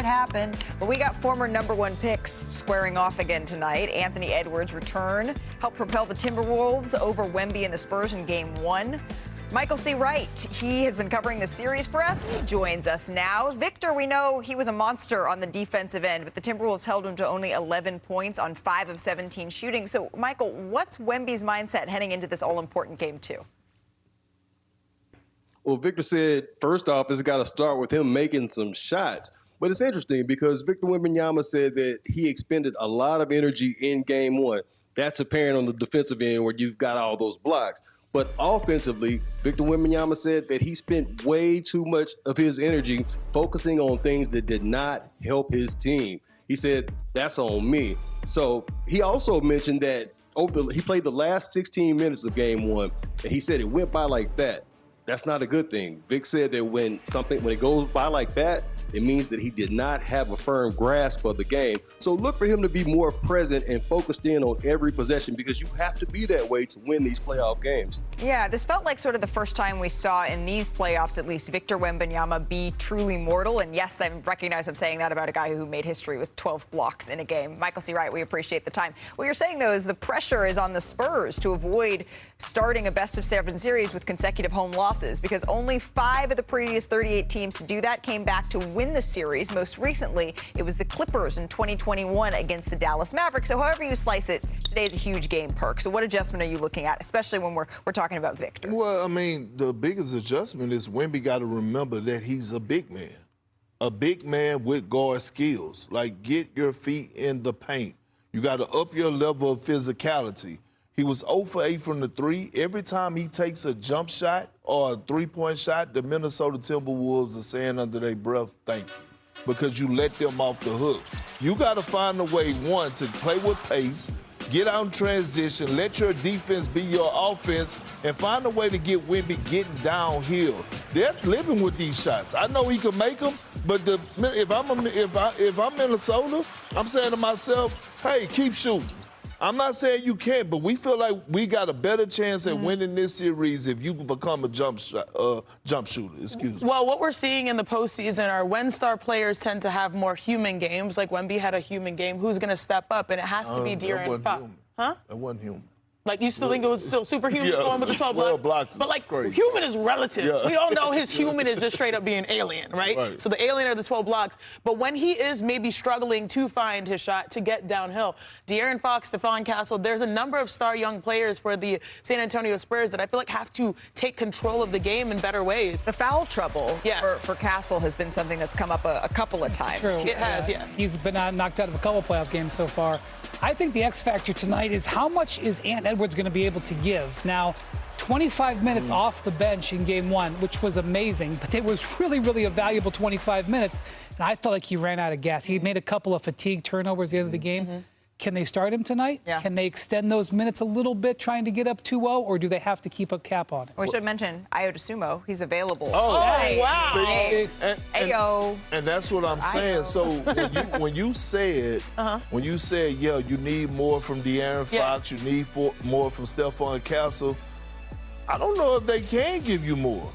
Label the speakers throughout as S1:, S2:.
S1: happen. But we got former #1 picks squaring off again tonight. Anthony Edwards' return helped propel the Timberwolves over Wemby and the Spurs in Game 1. Michael C. Wright, he has been covering the series for us, and he joins us now. Victor, we know he was a monster on the defensive end, but the Timberwolves held him to only 11 points on 5 of 17 shooting. So, Michael, what's Wemby's mindset heading into this all-important Game 2?
S2: Well, Victor said, first off, it's got to start with him making some shots. But it's interesting because Victor Wembanyama said that he expended a lot of energy in Game 1. That's apparent on the defensive end where you've got all those blocks. But offensively, Victor Wembanyama said that he spent way too much of his energy focusing on things that did not help his team. He said, that's on me. So he also mentioned that he played the last 16 minutes of Game 1, and he said it went by like that. That's not a good thing. Vic said that when it goes by like that, it means that he did not have a firm grasp of the game. So look for him to be more present and focused in on every possession because you have to be that way to win these playoff games.
S1: Yeah, this felt like sort of the first time we saw in these playoffs, at least, Victor Wembanyama be truly mortal. And yes, I recognize I'm saying that about a guy who made history with 12 blocks in a game. Michael C. Wright, we appreciate the time. What you're saying, though, is the pressure is on the Spurs to avoid starting a best-of-7 series with consecutive home losses because only 5 of the previous 38 teams to do that came back to win the series. Most recently, it was the Clippers in 2021 against the Dallas Mavericks. So however you slice it, today's a huge game, Perk. So what adjustment are you looking at, especially when we're talking about Victor?
S3: Well, I mean, the biggest adjustment is Wemby got to remember that he's a big man. A big man with guard skills. Like, get your feet in the paint. You got to up your level of physicality. He was 0 for 8 from the 3. Every time he takes a jump shot or a three-point shot, the Minnesota Timberwolves are saying under their breath, thank you, because you let them off the hook. You got to find a way, one, to play with pace, get out in transition, let your defense be your offense, and find a way to get Wemby getting downhill. They're living with these shots. I know he can make them, but if I'm Minnesota, I'm saying to myself, hey, keep shooting. I'm not saying you can't, but we feel like we got a better chance at winning this series if you become a jump shooter. Excuse me.
S4: Well, what we're seeing in the postseason are when star players tend to have more human games, like Wemby had a human game, who's going to step up? And it has to be De'Aaron Fox. Huh?
S3: That wasn't human.
S4: Like, you still think it was still superhuman going with the 12 blocks? But, like,
S3: crazy.
S4: Human is relative. Yeah. We all know his human is just straight up being alien, right? So the alien are the 12 blocks. But when he is maybe struggling to find his shot, to get downhill, De'Aaron Fox, Stephon Castle, there's a number of star young players for the San Antonio Spurs that I feel like have to take control of the game in better ways.
S1: The foul trouble for Castle has been something that's come up a couple of times.
S5: True.
S4: It has, yeah.
S5: He's been knocked out of a couple playoff games so far. I think the X factor tonight is how much is Ant Edwards going to be able to give. Now, 25 minutes off the bench in Game 1, which was amazing, but it was really, really a valuable 25 minutes. And I felt like he ran out of gas. He made a couple of fatigue turnovers at the end of the game. Can they start him tonight?
S1: Yeah.
S5: Can they extend those minutes a little bit trying to get up 2-0, or do they have to keep a cap on it?
S1: We should mention Ayo Dosunmu. He's available.
S4: Oh, wow.
S1: Hey.
S3: And that's what I'm saying. So when you said, yeah, you need more from De'Aaron Fox, you need more from Stephon Castle, I don't know if they can give you more.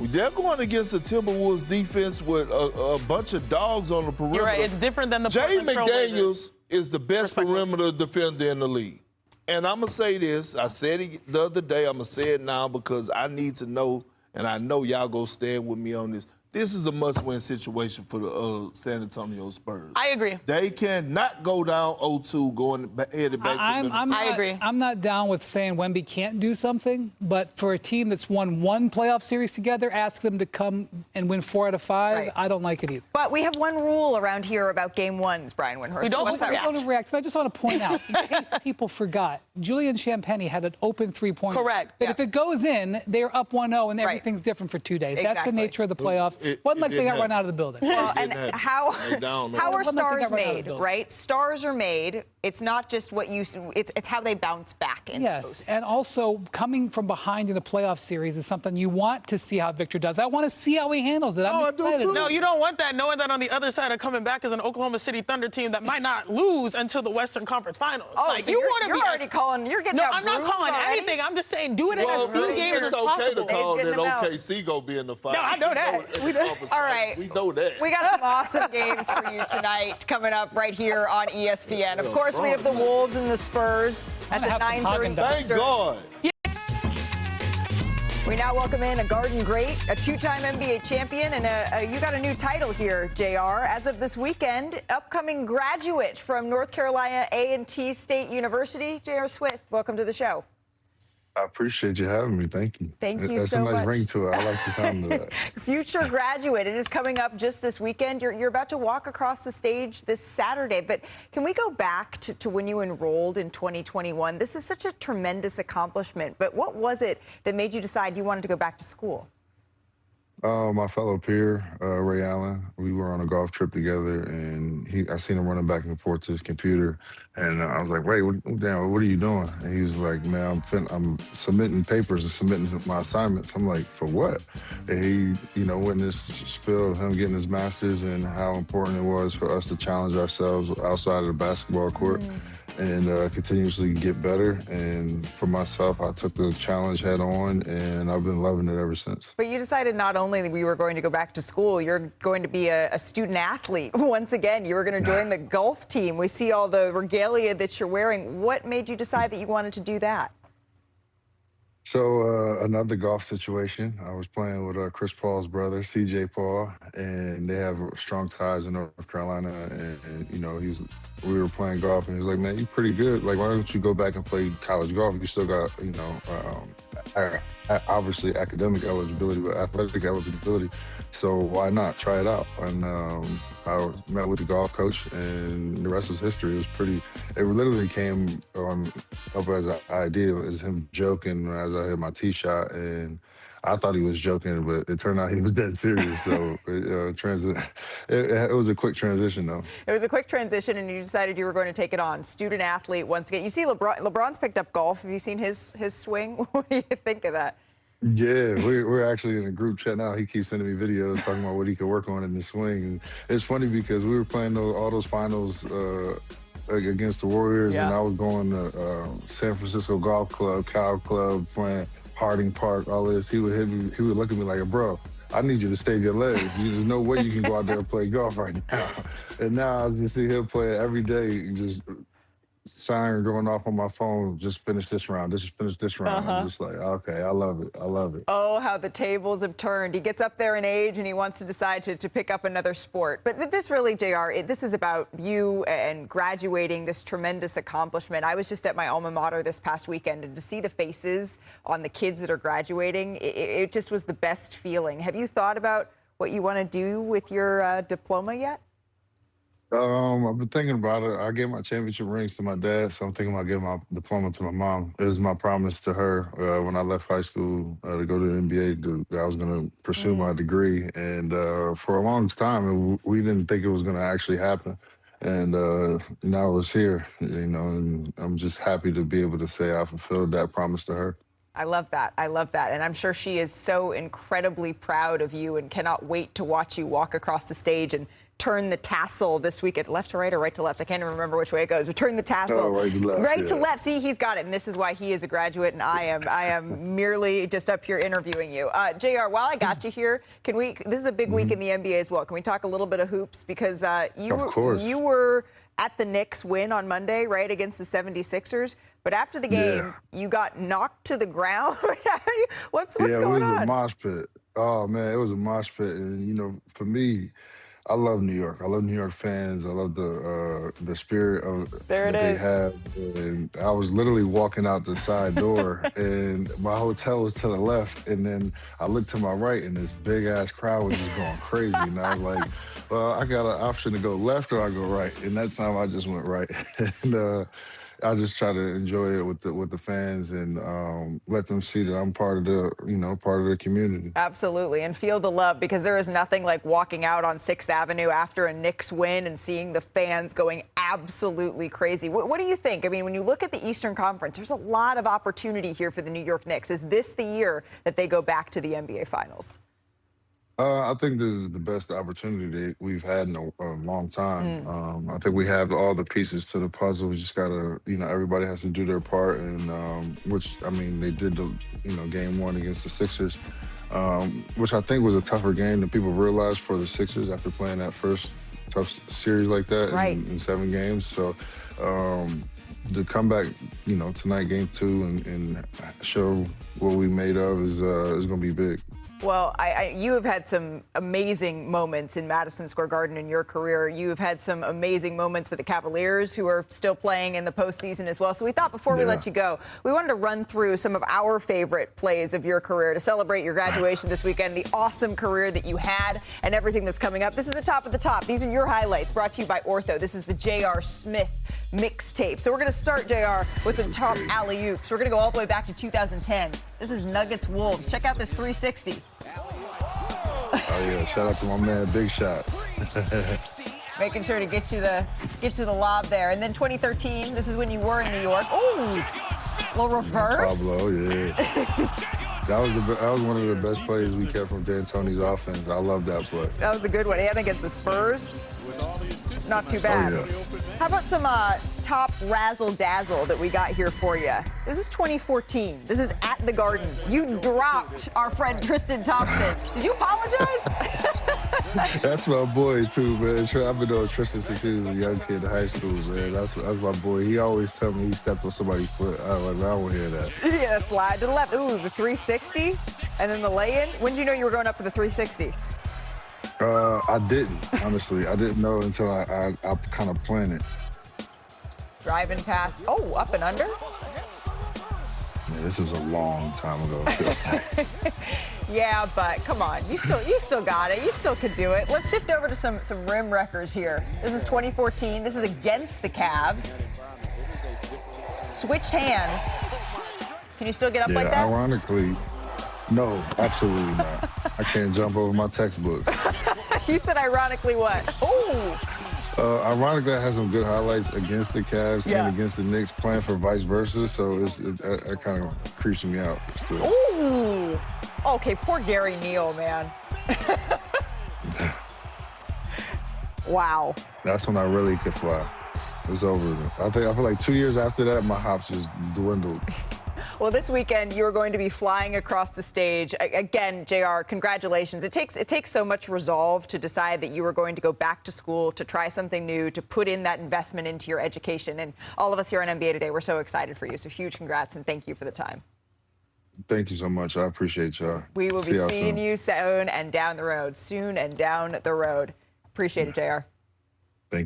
S3: They're going against the Timberwolves defense with a bunch of dogs on the perimeter.
S4: You're right. It's different than the
S3: Jay
S4: Portland Trailblazers.
S3: McDaniels is the best perimeter defender in the league. And I'm going to say this. I said it the other day. I'm going to say it now because I need to know, and I know y'all go stand with me on this. This is a must-win situation for the San Antonio Spurs.
S4: I agree.
S3: They cannot go down 0-2 headed back to Minnesota.
S4: I agree.
S5: I'm not down with saying Wemby can't do something, but for a team that's won 1 playoff series together, ask them to come and win 4 out of 5.
S1: Right.
S5: I don't like it either.
S1: But we have one rule around here about Game 1s, Brian Windhorst.
S4: We don't
S5: overreact. I just want to point out, in case people forgot, Julian Champagnie had an open three-pointer.
S4: Correct.
S5: But if it goes in, they're up 1-0, and everything's different for 2 days. That's the nature of the playoffs. Wasn't like they got run out of the building.
S1: Well, and how are stars made, right? Stars are made. It's not just what you. It's how they bounce back in the postseason.
S5: And also coming from behind in a playoff series is something you want to see how Victor does. I want to see how he handles it. I'm excited.
S4: No, you don't want that, knowing that on the other side of coming back is an Oklahoma City Thunder team that might not lose until the Western Conference Finals.
S1: Oh,
S4: like,
S1: so you're already calling. You're getting.
S4: No, I'm not calling anything. I'm just saying do it in as few games as possible.
S3: It's okay to call that OKC go be in the finals.
S4: No, I know that.
S1: All right.
S3: We know that.
S1: We got some awesome games for you tonight coming up right here on ESPN. Of course, we have the Wolves and the Spurs. That's at 9:30.
S3: Thank God.
S1: We now welcome in a Garden great, a two-time NBA champion, and you got a new title here, JR. As of this weekend, upcoming graduate from North Carolina A&T State University, J.R. Swift. Welcome to the show.
S6: I appreciate you having me. Thank you.
S1: Thank you
S6: That's
S1: so
S6: a nice
S1: much.
S6: ring to it. I like the time to that.
S1: Future graduate. It is coming up just this weekend. You're about to walk across the stage this Saturday. But can we go back to when you enrolled in 2021? This is such a tremendous accomplishment. But what was it that made you decide you wanted to go back to school?
S6: My fellow peer, Ray Allen, we were on a golf trip together, and I seen him running back and forth to his computer, and I was like, "Ray, what are you doing?" And he was like, "Man, I'm submitting papers and submitting my assignments." I'm like, "For what?" And he, went in this spiel of him getting his master's and how important it was for us to challenge ourselves outside of the basketball court. And continuously get better. And for myself, I took the challenge head on, and I've been loving it ever since.
S1: But you decided not only that we were going to go back to school, you're going to be a student athlete. Once again, you were going to join the golf team. We see all the regalia that you're wearing. What made you decide that you wanted to do that?
S6: So another golf situation. I was playing with Chris Paul's brother, CJ Paul, and they have strong ties in North Carolina. And we were playing golf, and he was like, "Man, you're pretty good. Like, why don't you go back and play college golf? You still got, obviously academic eligibility, but athletic eligibility. So why not try it out?" And I met with the golf coach, and the rest was history. It literally came up as an idea, as him joking as I hit my tee shot, and I thought he was joking, but it turned out he was dead serious. So it was a quick transition, though.
S1: It was a quick transition, and you decided you were going to take it on. Student athlete once again. You see LeBron's picked up golf. Have you seen his swing? What do you think of that?
S6: Yeah, we're actually in a group chat now. He keeps sending me videos talking about what he could work on in the swing. And it's funny because we were playing all those finals against the Warriors, and I was going to San Francisco Golf Club, Cow Club, playing Harding Park, all this. He would hit me. He would look at me like, "Bro, I need you to save your legs. There's no way you can go out there and play golf right now." And now I just see him play every day, just siren going off on my phone. Just finish this round. Just finish this round. I'm just like, okay, I love it. I love it.
S1: Oh, how the tables have turned. He gets up there in age and he wants to decide to pick up another sport. But this really, JR, this is about you and graduating, this tremendous accomplishment. I was just at my alma mater this past weekend, and to see the faces on the kids that are graduating, it just was the best feeling. Have you thought about what you want to do with your diploma yet?
S6: I've been thinking about it. I gave my championship rings to my dad, so I'm thinking about giving my diploma to my mom. It was my promise to her when I left high school to go to the NBA. I was going to pursue my degree, and for a long time, we didn't think it was going to actually happen. And now it's here, and I'm just happy to be able to say I fulfilled that promise to her.
S1: I love that. I love that. And I'm sure she is so incredibly proud of you and cannot wait to watch you walk across the stage and turn the tassel this weekend. Left to right or right to left? I can't even remember which way it goes. But turn the tassel.
S6: Oh, right to left.
S1: Right to left. See, he's got it. And this is why he is a graduate and I am merely just up here interviewing you. JR, while I got you here, this is a big week in the NBA as well. Can we talk a little bit of hoops? Because you were at the Knicks win on Monday, right, against the 76ers. But after the game, you got knocked to the ground. What's going on?
S6: Yeah, it was a mosh pit. Oh, man, it was a mosh pit. And, for me, I love New York. I love New York fans. I love the spirit that they have. And I was literally walking out the side door, and my hotel was to the left. And then I looked to my right, and this big-ass crowd was just going crazy. And I was like, well, I got an option to go left or I go right. And that time I just went right. And I just try to enjoy it with the fans and let them see that I'm part of the community.
S1: Absolutely, and feel the love, because there is nothing like walking out on 6th Avenue after a Knicks win and seeing the fans going absolutely crazy. What do you think? I mean, when you look at the Eastern Conference, there's a lot of opportunity here for the New York Knicks. Is this the year that they go back to the NBA Finals?
S6: I think this is the best opportunity that we've had in a long time. I think we have all the pieces to the puzzle. We just gotta, everybody has to do their part, and which, I mean, they did the, game one against the Sixers. which I think was a tougher game than people realized for the Sixers after playing that first tough series like that in 7 games. So the comeback, tonight, game 2, and show what we made of is going to be big.
S1: Well, you have had some amazing moments in Madison Square Garden in your career. You have had some amazing moments with the Cavaliers, who are still playing in the postseason as well. So we thought before we let you go, we wanted to run through some of our favorite plays of your career to celebrate your graduation this weekend, the awesome career that you had, and everything that's coming up. This is the top of the top. These are your highlights, brought to you by Ortho. This is the J.R. Smith mixtape. So we're going to start, JR, with some top alley-oops. We're going to go all the way back to 2010. This is Nuggets Wolves. Check out this 360.
S6: Oh yeah, shout out to my man, Big Shot.
S1: Making sure to get you the lob there. And then 2013, this is when you were in New York. Oh, little reverse.
S6: Pablo, yeah. That was one of the best plays we kept from D'Antoni's offense. I love that play.
S1: That was a good one. And against the Spurs, not too bad.
S6: Oh, yeah.
S1: How about some top razzle-dazzle that we got here for you? This is 2014. This is at the Garden. You dropped our friend Tristan Thompson. Did you apologize?
S6: That's my boy, too, man. I've been knowing Tristan since he was a young kid in high school, man. That's my boy. He always tell me he stepped on somebody's foot. I don't want to hear that.
S1: Yeah, slide to the left. Ooh, the 360, and then the lay-in. When did you know you were going up for the 360?
S6: I didn't, honestly. I didn't know until I kind of planned it.
S1: Driving past. Oh, up and under?
S6: Yeah, this was a long time ago.
S1: Yeah, but come on. You still got it. You still could do it. Let's shift over to some rim wreckers here. This is 2014. This is against the Cavs. Switched hands. Can you still get up like that?
S6: Ironically, no, absolutely not. I can't jump over my textbook.
S1: You said ironically what? Ooh.
S6: Ironically, I had some good highlights against the Cavs and against the Knicks, playing for vice versa, so it kind of creeps me out still.
S1: Ooh. Okay, poor Gary Neal, man. Wow.
S6: That's when I really could fly. It's over. I feel like 2 years after that, my hops just dwindled.
S1: Well, this weekend, you are going to be flying across the stage. Again, JR, congratulations. It takes so much resolve to decide that you are going to go back to school, to try something new, to put in that investment into your education. And all of us here on NBA Today, we're so excited for you. So huge congrats, and thank you for the time.
S6: Thank you so much. I appreciate y'all.
S1: We will be seeing you soon and down the road. Soon and down the road. Appreciate it, JR.